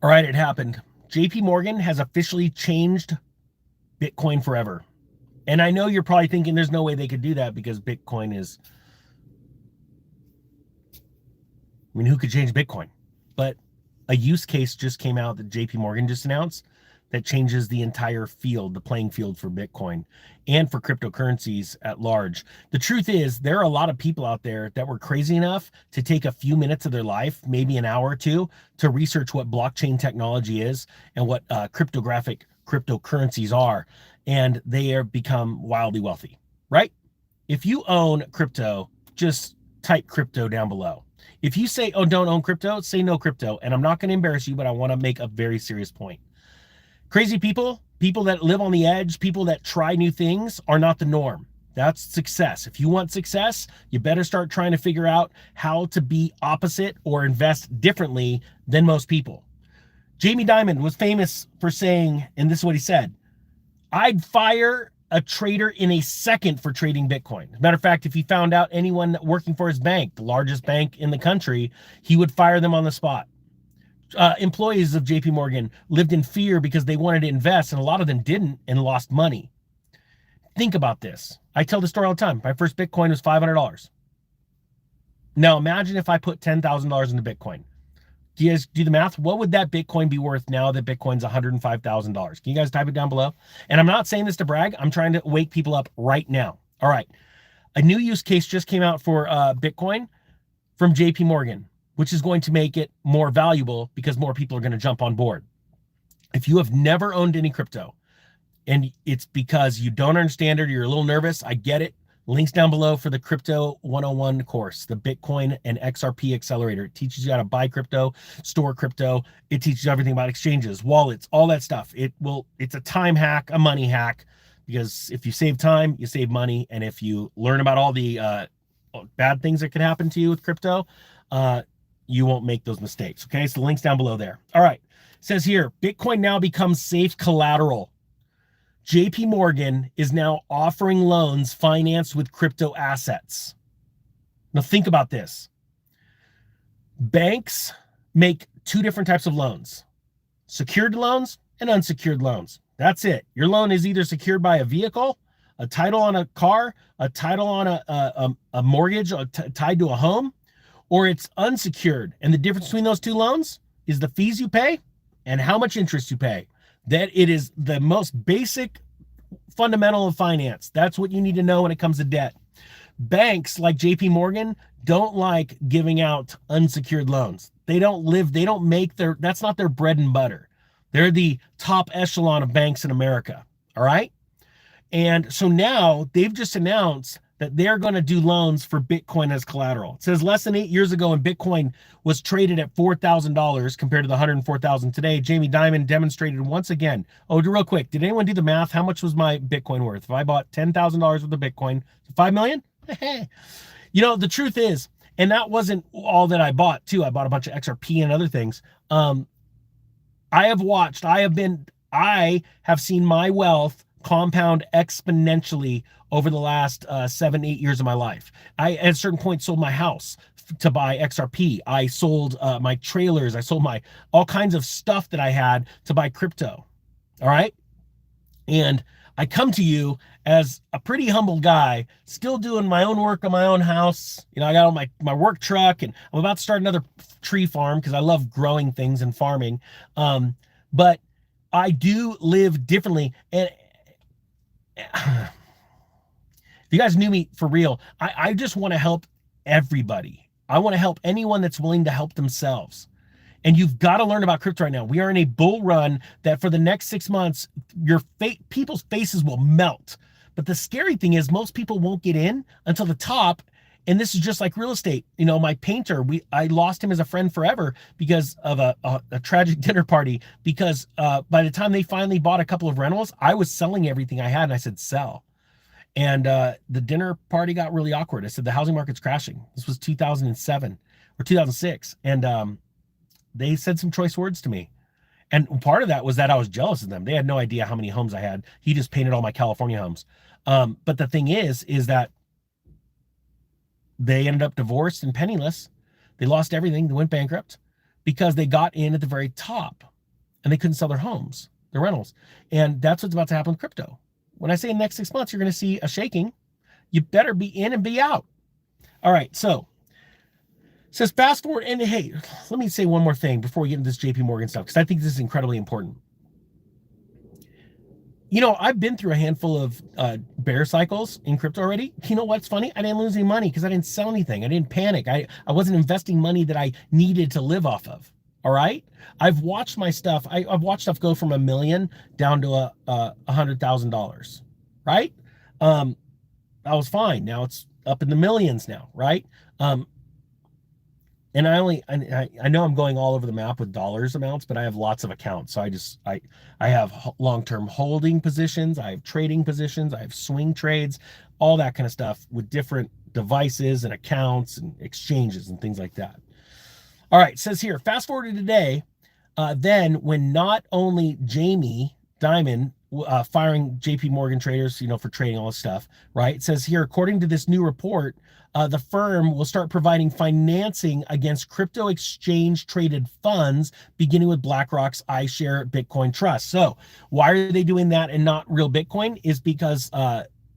All right, it happened. JP Morgan has officially changed Bitcoin forever. And I know you're probably thinking there's no way they could do that because Bitcoin is, I mean, who could change Bitcoin? But a use case just came out that JP Morgan just announced that changes the entire field, the playing field for Bitcoin and for cryptocurrencies at large. The truth is, there are a lot of people out there that were crazy enough to take a few minutes of their life, maybe an hour or two, to research what blockchain technology is and what cryptographic cryptocurrencies are. And they have become wildly wealthy, right? If you own crypto, just type crypto down below. If you say, oh, don't own crypto, say no crypto. And I'm not going to embarrass you, but I want to make a very serious point. Crazy people, people that live on the edge, people that try new things are not the norm. That's success. If you want success, you better start trying to figure out how to be opposite or invest differently than most people. Jamie Dimon was famous for saying, and this is what he said, I'd fire a trader in a second for trading Bitcoin. As a matter of fact, if he found out anyone working for his bank, the largest bank in the country, he would fire them on the spot. Employees of JP Morgan lived in fear because they wanted to invest, and a lot of them didn't and lost money. Think about this. I tell the story all the time. My first Bitcoin was $500. Now imagine if I put $10,000 into Bitcoin. Do you guys do the math? What would that Bitcoin be worth now that Bitcoin's $105,000? Can you guys type it down below? And I'm not saying this to brag. I'm trying to wake people up right now. All right. A new use case just came out for Bitcoin from JP Morgan, which is going to make it more valuable because more people are going to jump on board. If you have never owned any crypto and it's because you don't understand it, or you're a little nervous, I get it. Links down below for the Crypto 101 course, the Bitcoin and XRP Accelerator. It teaches you how to buy crypto, store crypto. It teaches you everything about exchanges, wallets, all that stuff. It's a time hack, a money hack, because if you save time, you save money. And if you learn about all the bad things that could happen to you with crypto, you won't make those mistakes. Okay, so the link's down below there. All right, it says here, Bitcoin now becomes safe collateral. JP Morgan is now offering loans financed with crypto assets. Now think about this. Banks make two different types of loans: secured loans and unsecured loans. That's it. Your loan is either secured by a vehicle, a title on a car, a title on a mortgage tied to a home, or it's unsecured. And the difference between those two loans is the fees you pay and how much interest you pay. That it is the most basic fundamental of finance. That's what you need to know when it comes to debt. Banks like JP Morgan don't like giving out unsecured loans. They don't make that's not their bread and butter. They're the top echelon of banks in America. All right. And so now they've just announced that they're going to do loans for Bitcoin as collateral. It says less than 8 years ago when Bitcoin was traded at $4,000 compared to the $104,000 today, Jamie Dimon demonstrated once again. Oh, real quick, did anyone do the math? How much was my Bitcoin worth? If I bought $10,000 worth of Bitcoin, 5 million? You know, the truth is, and that wasn't all that I bought too. I bought a bunch of XRP and other things. I have seen my wealth compound exponentially over the last 7-8 years of my life. I, at a certain point, sold my house to buy XRP. I sold my trailers. I sold my all kinds of stuff that I had to buy crypto. All right. And I come to you as a pretty humble guy, still doing my own work on my own house. You know, I got on my work truck, and I'm about to start another tree farm because I love growing things and farming. But I do live differently. And if you guys knew me for real, I just want to help everybody. I want to help anyone that's willing to help themselves. And you've got to learn about crypto right now. We are in a bull run that for the next 6 months, people's faces will melt. But the scary thing is most people won't get in until the top. And this is just like real estate. You know, my painter, I lost him as a friend forever because of a tragic dinner party. Because by the time they finally bought a couple of rentals, I was selling everything I had. And I said, sell. And the dinner party got really awkward. I said, the housing market's crashing. This was 2007 or 2006. And they said some choice words to me. And part of that was that I was jealous of them. They had no idea how many homes I had. He just painted all my California homes. But the thing is that they ended up divorced and penniless. They lost everything. They went bankrupt because they got in at the very top. and they couldn't sell their homes, their rentals. And that's what's about to happen with crypto. When I say in the next 6 months, you're going to see a shaking. You better be in and be out. All right, so it says fast forward, and hey, let me say one more thing before we get into this JP Morgan stuff, because I think this is incredibly important. You know, I've been through a handful of bear cycles in crypto already. You know what's funny? I didn't lose any money because I didn't sell anything. I didn't panic. I wasn't investing money that I needed to live off of. All right. I've watched my stuff. I've watched stuff go from $1 million down to $100,000. Right. I was fine. Now it's up in the millions now. Right. And I know I'm going all over the map with dollars amounts, but I have lots of accounts. So I have long-term holding positions. I have trading positions. I have swing trades, all that kind of stuff with different devices and accounts and exchanges and things like that. All right, it says here, fast forward to today, then when not only Jamie Dimon firing JP Morgan traders, for trading all this stuff, right? It says here, according to this new report, the firm will start providing financing against crypto exchange traded funds, beginning with BlackRock's iShare Bitcoin Trust. So why are they doing that and not real Bitcoin? Is because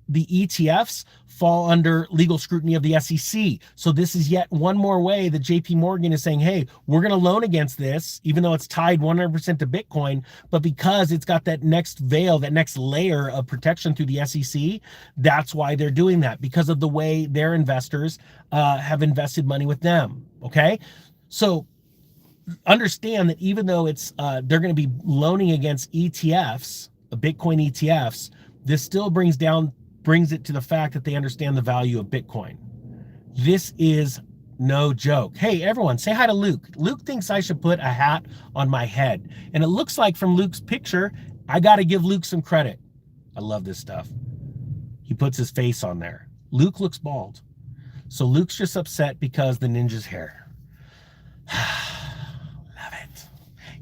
the ETFs fall under legal scrutiny of the SEC. So this is yet one more way that JP Morgan is saying, hey, we're going to loan against this, even though it's tied 100% to Bitcoin, but because it's got that next veil, that next layer of protection through the SEC, that's why they're doing that, because of the way their investors have invested money with them. Okay. So understand that even though it's they're going to be loaning against ETFs, Bitcoin ETFs, this still brings it to the fact that they understand the value of Bitcoin. This is no joke. Hey, everyone, say hi to Luke. Luke thinks I should put a hat on my head. And it looks like from Luke's picture, I got to give Luke some credit. I love this stuff. He puts his face on there. Luke looks bald. So Luke's just upset because the ninja's hair. Love it.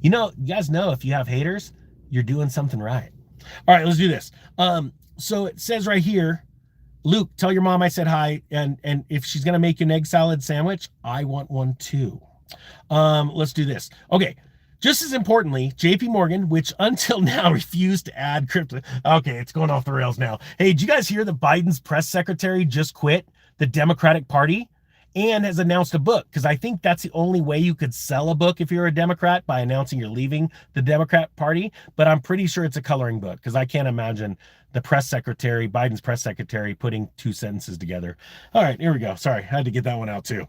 You guys know if you have haters, you're doing something right. All right, let's do this. So it says right here, Luke, tell your mom I said hi, and if she's gonna make you an egg salad sandwich, I want one too. Let's do this. Okay, just as importantly, JP Morgan, which until now refused to add crypto. Okay, it's going off the rails now. Hey, did you guys hear that Biden's press secretary just quit the Democratic Party and has announced a book? Because I think that's the only way you could sell a book if you're a Democrat, by announcing you're leaving the Democrat Party. But I'm pretty sure it's a coloring book, because I can't imagine the press secretary, Biden's press secretary, putting two sentences together. All right, here we go. Sorry, I had to get that one out too.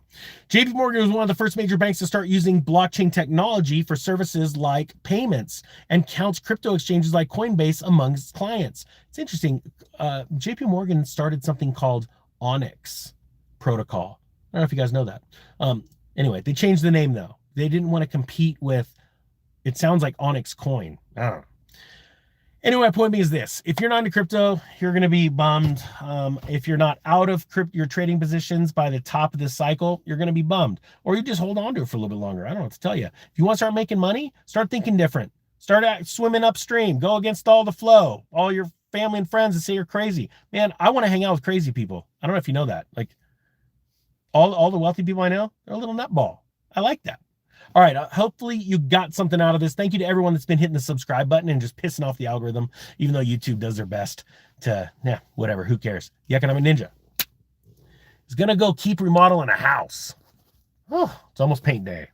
JP Morgan was one of the first major banks to start using blockchain technology for services like payments, and counts crypto exchanges like Coinbase among its clients. It's interesting. JP Morgan started something called Onyx Protocol. I don't know if you guys know that. Anyway, they changed the name though. They didn't want to compete with, it sounds like Onyx Coin. I don't know. Anyway, my point being is this: if you're not into crypto, you're going to be bummed. If you're not out of your trading positions by the top of this cycle, you're going to be bummed. Or you just hold on to it for a little bit longer. I don't know what to tell you. If you want to start making money, start thinking different. Start swimming upstream. Go against all the flow. All your family and friends that say you're crazy. Man, I want to hang out with crazy people. I don't know if you know that. Like, all the wealthy people I know, they're a little nutball. I like that. All right, hopefully you got something out of this. Thank you to everyone that's been hitting the subscribe button and just pissing off the algorithm, even though YouTube does their best to, whatever, who cares? The Economic Ninja is going to go keep remodeling a house. Oh, it's almost paint day.